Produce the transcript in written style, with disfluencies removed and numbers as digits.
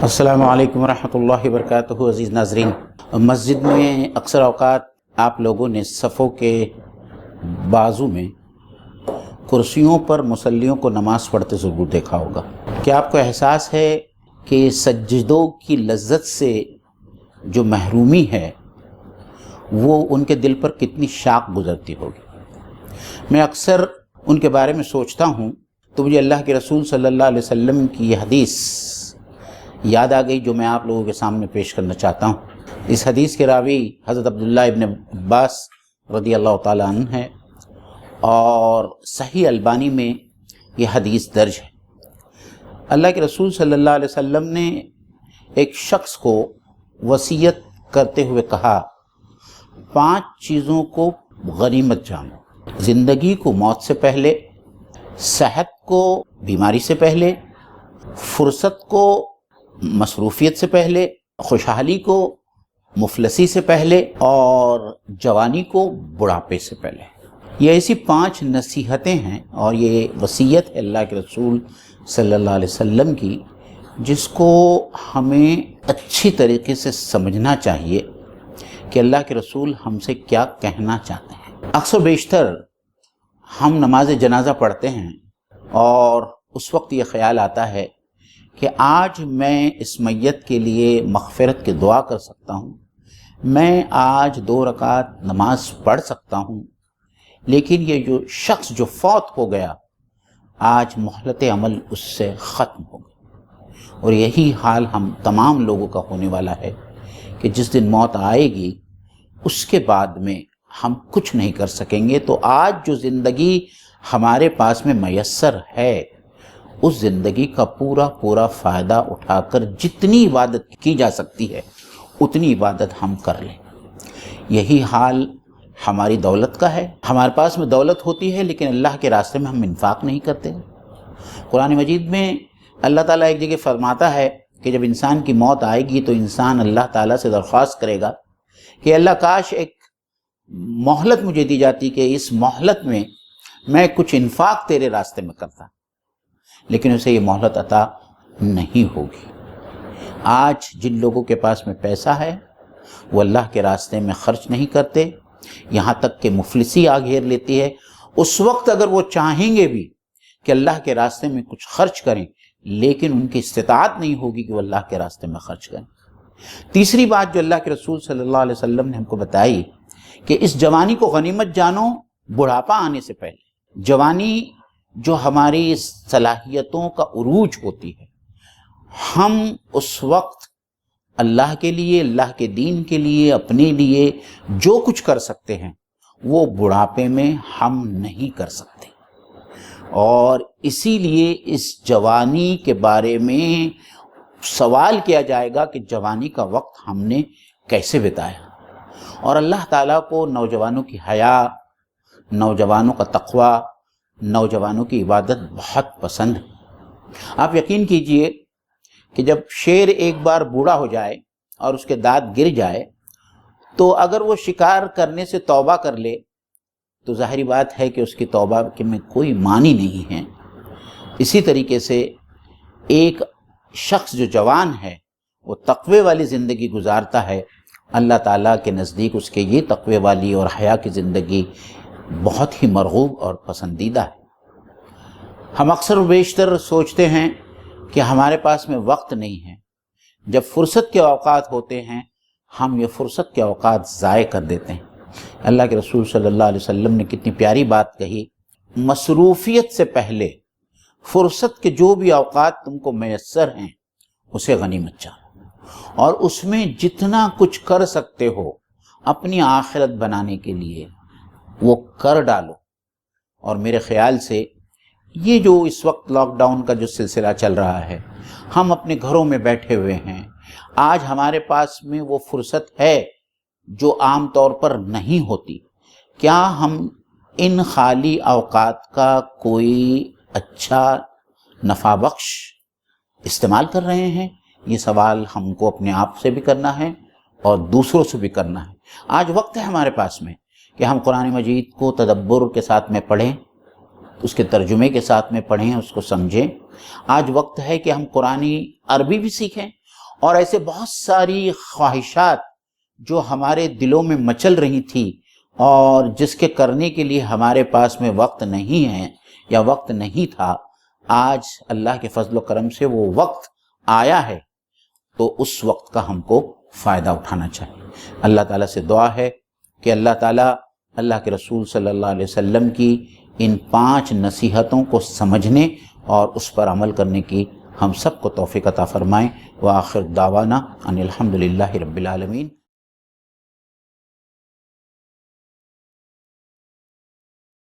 अस्सलामु अलैकुम रहमतुल्लाहि व बरकातुहू। अज़ीज़ नाज़रीन, मस्जिद में अक्सर औक़ात आप लोगों ने सफ़ों के बाजू में कुर्सियों पर मुसल्लियों को नमाज़ पढ़ते ज़रूर देखा होगा। क्या आपको एहसास है कि सज्जदों की लज्जत से जो महरूमी है वो उनके दिल पर कितनी शाख गुज़रती होगी। मैं अक्सर उनके बारे में सोचता हूँ तो मुझे अल्लाह के रसूल सल्लल्लाहु अलैहि वसल्लम की यह हदीस याद आ गई जो मैं आप लोगों के सामने पेश करना चाहता हूँ। इस हदीस के रावी हज़रत अब्दुल्लाह इब्न अब्बास रज़ियल्लाहु ताला अन्हु हैं और सही अलबानी में यह हदीस दर्ज है। अल्लाह के रसूल सल्लल्लाहु अलैहि वसल्लम ने एक शख्स को वसीयत करते हुए कहा, 5 चीज़ों को गनीमत जानो, ज़िंदगी को मौत से पहले, सेहत को बीमारी से पहले, फुर्सत को मसरूफियत से पहले, खुशहाली को मुफलसी से पहले और जवानी को बुढ़ापे से पहले। ये ऐसी 5 नसीहतें हैं और ये वसीयत है अल्लाह के रसूल सल्लल्लाहु अलैहि वसल्लम की, जिसको हमें अच्छी तरीके से समझना चाहिए कि अल्लाह के रसूल हमसे क्या कहना चाहते हैं। अक्सर बेशतर हम नमाज जनाजा पढ़ते हैं और उस वक्त ये ख्याल आता है कि आज मैं इस मैयत के लिए मग़फ़िरत की दुआ कर सकता हूँ, मैं आज 2 रकात नमाज पढ़ सकता हूँ, लेकिन ये जो शख्स जो फौत हो गया आज मोहलत अमल उससे ख़त्म हो गई। और यही हाल हम तमाम लोगों का होने वाला है कि जिस दिन मौत आएगी उसके बाद में हम कुछ नहीं कर सकेंगे। तो आज जो ज़िंदगी हमारे पास में मयस्सर है उस ज़िंदगी का पूरा फ़ायदा उठाकर जितनी इबादत की जा सकती है उतनी इबादत हम कर लें। यही हाल हमारी दौलत का है। हमारे पास में दौलत होती है लेकिन अल्लाह के रास्ते में हम इन्फाक नहीं करते। कुरान मजीद में अल्लाह ताला एक जगह फरमाता है कि जब इंसान की मौत आएगी तो इंसान अल्लाह ताला से दरख्वास्त करेगा कि अल्लाह काश एक मोहलत मुझे दी जाती कि इस मोहलत में मैं कुछ इन्फाक तेरे रास्ते में करता, लेकिन उसे ये मोहलत अता नहीं होगी। आज जिन लोगों के पास में पैसा है वो अल्लाह के रास्ते में खर्च नहीं करते, यहाँ तक कि मुफलिसी आ घेर लेती है। उस वक्त अगर वो चाहेंगे भी कि अल्लाह के रास्ते में कुछ खर्च करें, लेकिन उनकी इस्तिताअत नहीं होगी कि वो अल्लाह के रास्ते में खर्च करें। तीसरी बात जो अल्लाह के रसूल सल्लल्लाहु अलैहि वसल्लम ने हमको बताई कि इस जवानी को गनीमत जानो बुढ़ापा आने से पहले। जवानी जो हमारी सलाहियतों का उरूज होती है, हम उस वक्त अल्लाह के लिए, अल्लाह के दीन के लिए, अपने लिए जो कुछ कर सकते हैं वो बुढ़ापे में हम नहीं कर सकते। और इसीलिए इस जवानी के बारे में सवाल किया जाएगा कि जवानी का वक्त हमने कैसे बिताया। और अल्लाह ताला को नौजवानों की हया, नौजवानों का तक़वा, नौजवानों की इबादत बहुत पसंद है। आप यकीन कीजिए कि जब शेर एक बार बूढ़ा हो जाए और उसके दांत गिर जाए तो अगर वो शिकार करने से तौबा कर ले तो ज़ाहिरी बात है कि उसकी तौबा के में कोई मानी नहीं है। इसी तरीके से एक शख्स जो जवान है वो तक़वे वाली ज़िंदगी गुजारता है, अल्लाह ताला के नज़दीक उसके ये तक़वे वाली और हया की ज़िंदगी बहुत ही मरगूब और पसंदीदा है। हम अक्सर बेशतर सोचते हैं कि हमारे पास में वक्त नहीं है। जब फुर्सत के औकात होते हैं हम ये फुर्सत के औकात ज़ाय कर देते हैं। अल्लाह के रसूल सल्लल्लाहु अलैहि वसल्लम ने कितनी प्यारी बात कही, मसरूफियत से पहले फुर्सत के जो भी औकात तुमको मैसर हैं उसे गनीमत जानो और उसमें जितना कुछ कर सकते हो अपनी आखिरत बनाने के लिए वो कर डालो। और मेरे ख्याल से ये जो इस वक्त लॉकडाउन का जो सिलसिला चल रहा है, हम अपने घरों में बैठे हुए हैं, आज हमारे पास में वो फुर्सत है जो आम तौर पर नहीं होती। क्या हम इन खाली औकात का कोई अच्छा नफ़ा बख्श इस्तेमाल कर रहे हैं? ये सवाल हमको अपने आप से भी करना है और दूसरों से भी करना है। आज वक्त है हमारे पास में कि हम कुरान मजीद को तदब्बुर के साथ में पढ़ें, उसके तर्जुमे के साथ में पढ़ें, उसको समझें। आज वक्त है कि हम कुरानी अरबी भी सीखें اور ایسے بہت ساری خواہشات جو ہمارے دلوں میں مچل رہی تھی اور جس کے کرنے کے لیے ہمارے پاس میں وقت نہیں ہے یا وقت نہیں تھا، آج اللہ کے فضل و کرم سے وہ وقت آیا ہے، تو اس وقت کا ہم کو فائدہ اٹھانا چاہیے۔ اللہ تعالیٰ سے دعا ہے کہ اللہ تعالیٰ اللہ کے رسول صلی اللہ علیہ وسلم کی ان 5 نصیحتوں کو سمجھنے اور اس پر عمل کرنے کی ہم سب کو توفیق عطا فرمائیں۔ وآخر دعوانا ان الحمدللہ رب العالمین۔